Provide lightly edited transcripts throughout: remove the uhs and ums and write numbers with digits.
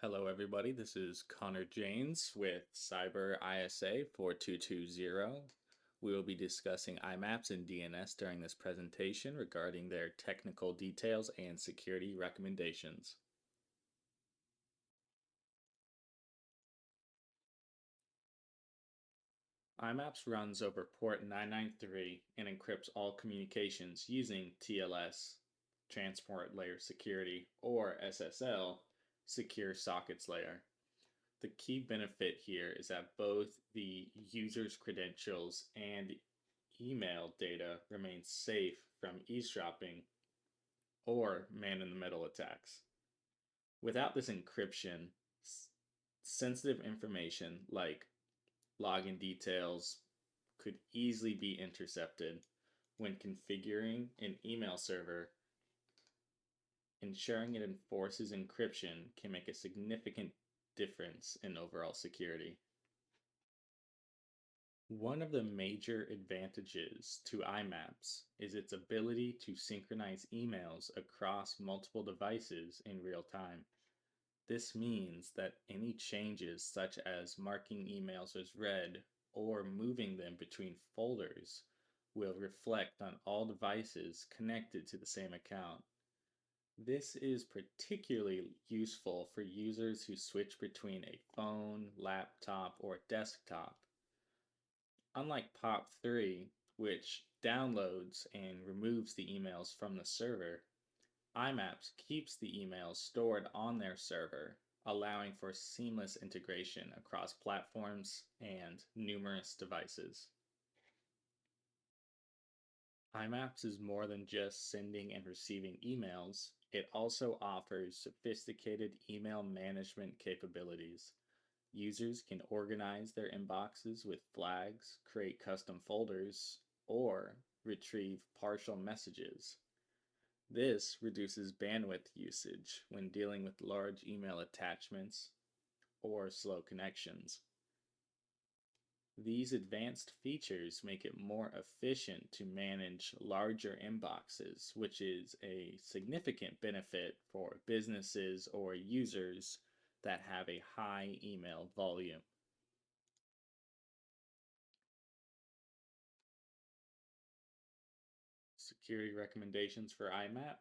Hello, everybody. This is Connor James with Cybr Isa 4220. We will be discussing Imaps and DNS during this presentation regarding their technical details and security recommendations. Imaps runs over port 993 and encrypts all communications using TLS, Transport Layer Security, or SSL, Secure Sockets Layer. The key benefit here is that both the user's credentials and email data remain safe from eavesdropping or man in the middle attacks. Without this encryption, sensitive information like login details could easily be intercepted. When configuring an email server, ensuring it enforces encryption can make a significant difference in overall security. One of the major advantages to Imaps is its ability to synchronize emails across multiple devices in real time. This means that any changes, such as marking emails as read or moving them between folders, will reflect on all devices connected to the same account. This is particularly useful for users who switch between a phone, laptop, or desktop. Unlike POP3, which downloads and removes the emails from the server, Imaps keeps the emails stored on their server, allowing for seamless integration across platforms and numerous devices. Imaps is more than just sending and receiving emails, it also offers sophisticated email management capabilities. Users can organize their inboxes with flags, create custom folders, or retrieve partial messages. This reduces bandwidth usage when dealing with large email attachments or slow connections. These advanced features make it more efficient to manage larger inboxes, which is a significant benefit for businesses or users that have a high email volume. Security recommendations for IMAP.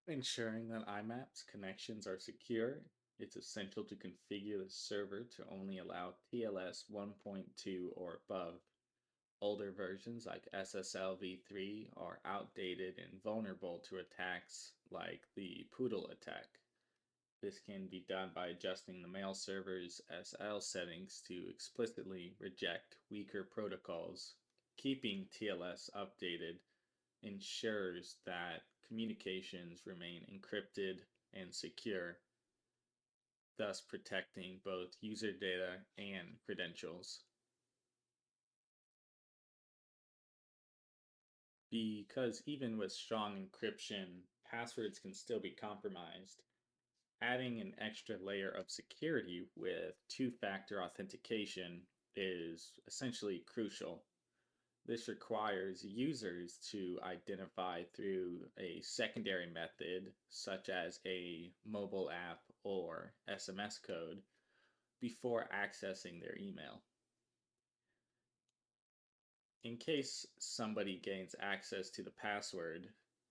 Ensuring that IMAP's connections are secure, it's essential to configure the server to only allow TLS 1.2 or above. Older versions like SSL v3 are outdated and vulnerable to attacks like the Poodle attack. This can be done by adjusting the mail server's SL settings to explicitly reject weaker protocols. Keeping TLS updated ensures that communications remain encrypted and secure, thus protecting both user data and credentials. Because even with strong encryption, passwords can still be compromised. Adding an extra layer of security with two-factor authentication is essentially crucial. This requires users to identify through a secondary method, such as a mobile app or SMS code, before accessing their email. In case somebody gains access to the password,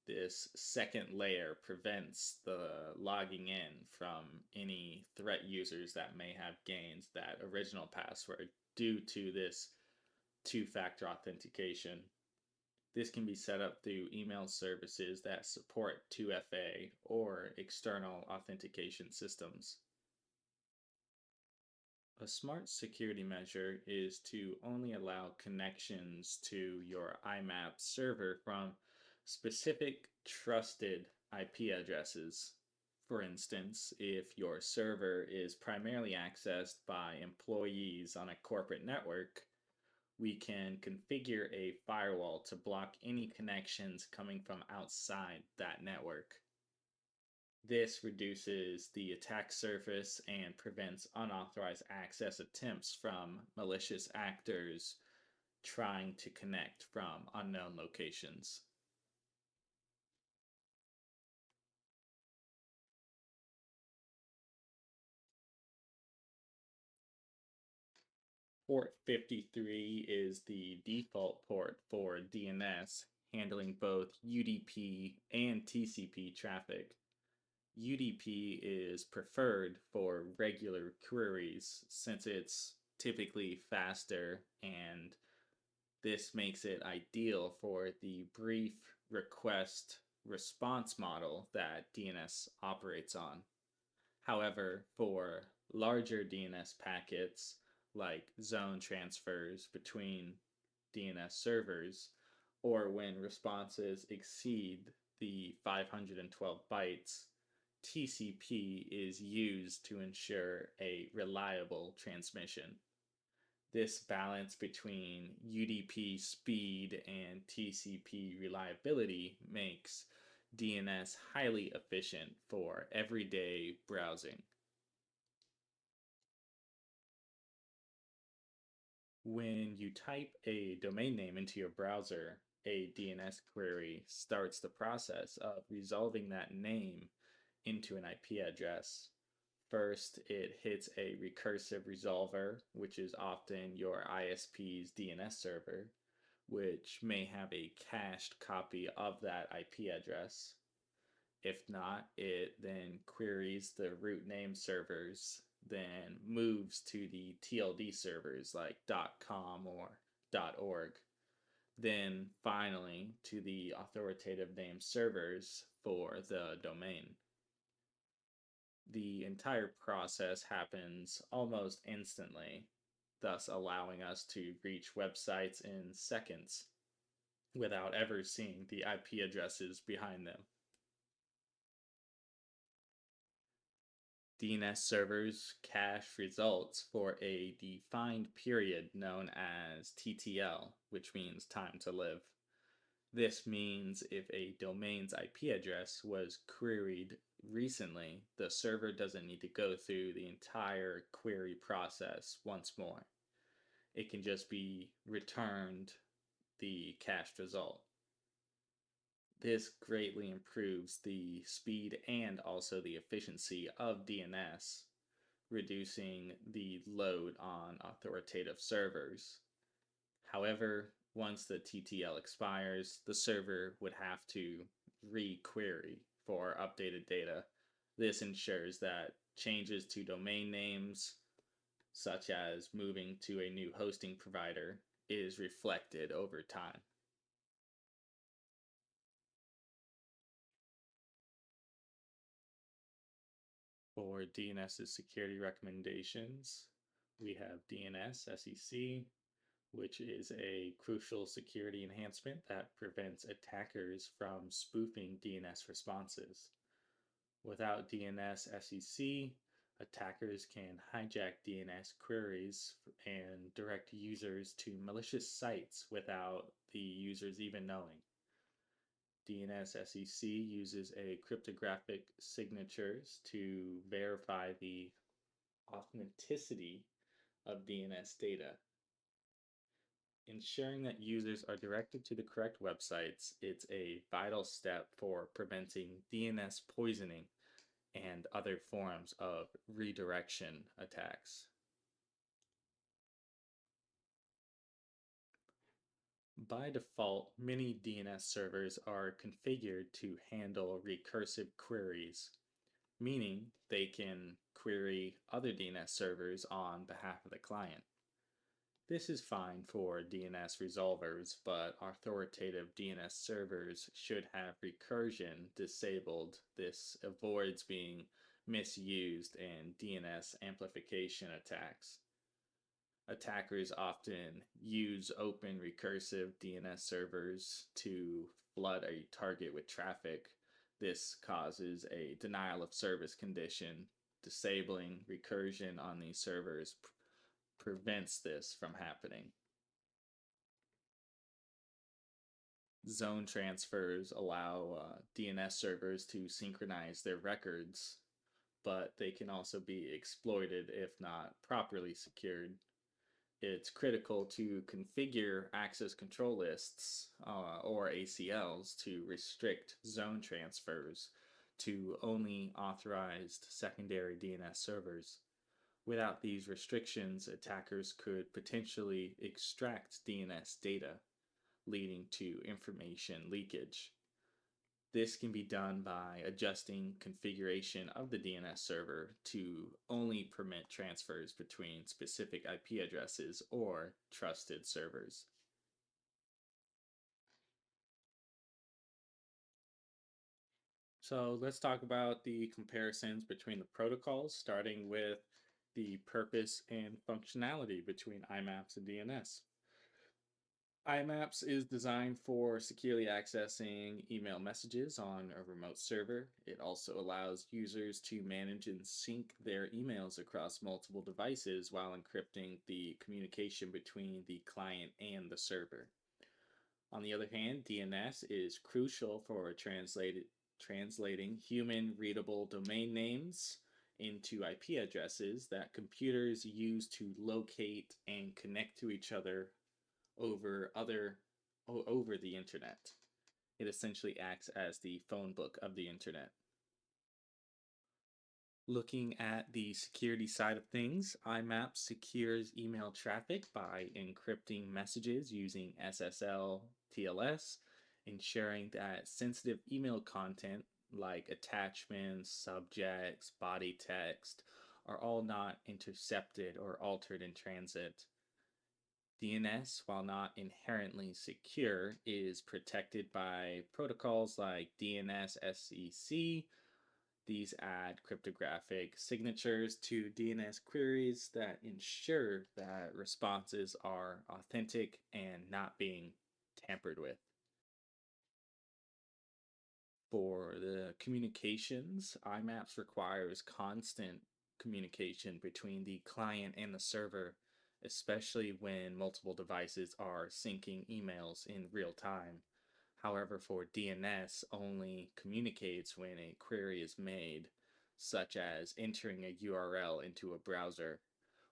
this second layer prevents the logging in from any threat users that may have gained that original password due to this two-factor authentication. This can be set up through email services that support 2FA or external authentication systems. A smart security measure is to only allow connections to your IMAP server from specific trusted IP addresses. For instance, if your server is primarily accessed by employees on a corporate network, we can configure a firewall to block any connections coming from outside that network. This reduces the attack surface and prevents unauthorized access attempts from malicious actors trying to connect from unknown locations. Port 53 is the default port for DNS, handling both UDP and TCP traffic. UDP is preferred for regular queries since it's typically faster, and this makes it ideal for the brief request response model that DNS operates on. However, for larger DNS packets, like zone transfers between DNS servers, or when responses exceed the 512 bytes, TCP is used to ensure a reliable transmission. This balance between UDP speed and TCP reliability makes DNS highly efficient for everyday browsing. When you type a domain name into your browser, a DNS query starts the process of resolving that name into an IP address. First, it hits a recursive resolver, which is often your ISP's DNS server, which may have a cached copy of that IP address. If not, it then queries the root name servers, then moves to the TLD servers like .com or .org, then finally to the authoritative name servers for the domain. The entire process happens almost instantly, thus allowing us to reach websites in seconds without ever seeing the IP addresses behind them. DNS servers cache results for a defined period known as TTL, which means time to live. This means if a domain's IP address was queried recently, the server doesn't need to go through the entire query process once more. It can just be returned the cached result. This greatly improves the speed and also the efficiency of DNS, reducing the load on authoritative servers. However, once the TTL expires, the server would have to re-query for updated data. This ensures that changes to domain names, such as moving to a new hosting provider, is reflected over time. For DNS's security recommendations, we have DNS SEC, which is a crucial security enhancement that prevents attackers from spoofing DNS responses. Without DNS SEC, attackers can hijack DNS queries and direct users to malicious sites without the users even knowing. DNS SEC uses a cryptographic signatures to verify the authenticity of DNS data. Ensuring that users are directed to the correct websites, it's a vital step for preventing DNS poisoning and other forms of redirection attacks. By default, many DNS servers are configured to handle recursive queries, meaning they can query other DNS servers on behalf of the client. This is fine for DNS resolvers, but authoritative DNS servers should have recursion disabled. This avoids being misused in DNS amplification attacks. Attackers often use open recursive DNS servers to flood a target with traffic. This causes a denial of service condition. Disabling recursion on these servers prevents this from happening. Zone transfers allow DNS servers to synchronize their records, but they can also be exploited if not properly secured. It's critical to configure access control lists or ACLs to restrict zone transfers to only authorized secondary DNS servers. Without these restrictions, attackers could potentially extract DNS data, leading to information leakage. This can be done by adjusting configuration of the DNS server to only permit transfers between specific IP addresses or trusted servers. So let's talk about the comparisons between the protocols, starting with the purpose and functionality between IMAPS and DNS. Imaps is designed for securely accessing email messages on a remote server. It also allows users to manage and sync their emails across multiple devices while encrypting the communication between the client and the server. On the other hand, DNS is crucial for translating human readable domain names into IP addresses that computers use to locate and connect to each other over over the internet. It essentially acts as the phone book of the internet. Looking at the security side of things, IMAP secures email traffic by encrypting messages using SSL TLS, ensuring that sensitive email content like attachments, subjects, body text are all not intercepted or altered in transit. DNS, while not inherently secure, is protected by protocols like DNS SEC. These add cryptographic signatures to DNS queries that ensure that responses are authentic and not being tampered with. For the communications, IMAPS requires constant communication between the client and the server, especially when multiple devices are syncing emails in real time. However, for DNS, only communicates when a query is made, such as entering a URL into a browser.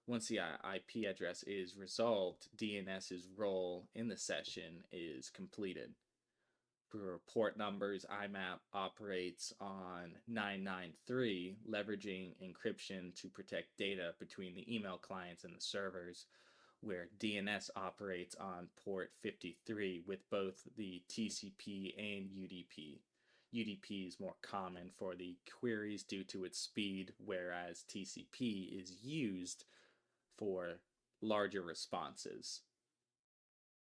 Once the IP address is resolved, DNS's role in the session is completed. For port numbers, IMAP operates on 993, leveraging encryption to protect data between the email clients and the servers, where DNS operates on port 53 with both the TCP and UDP. UDP is more common for the queries due to its speed, whereas TCP is used for larger responses.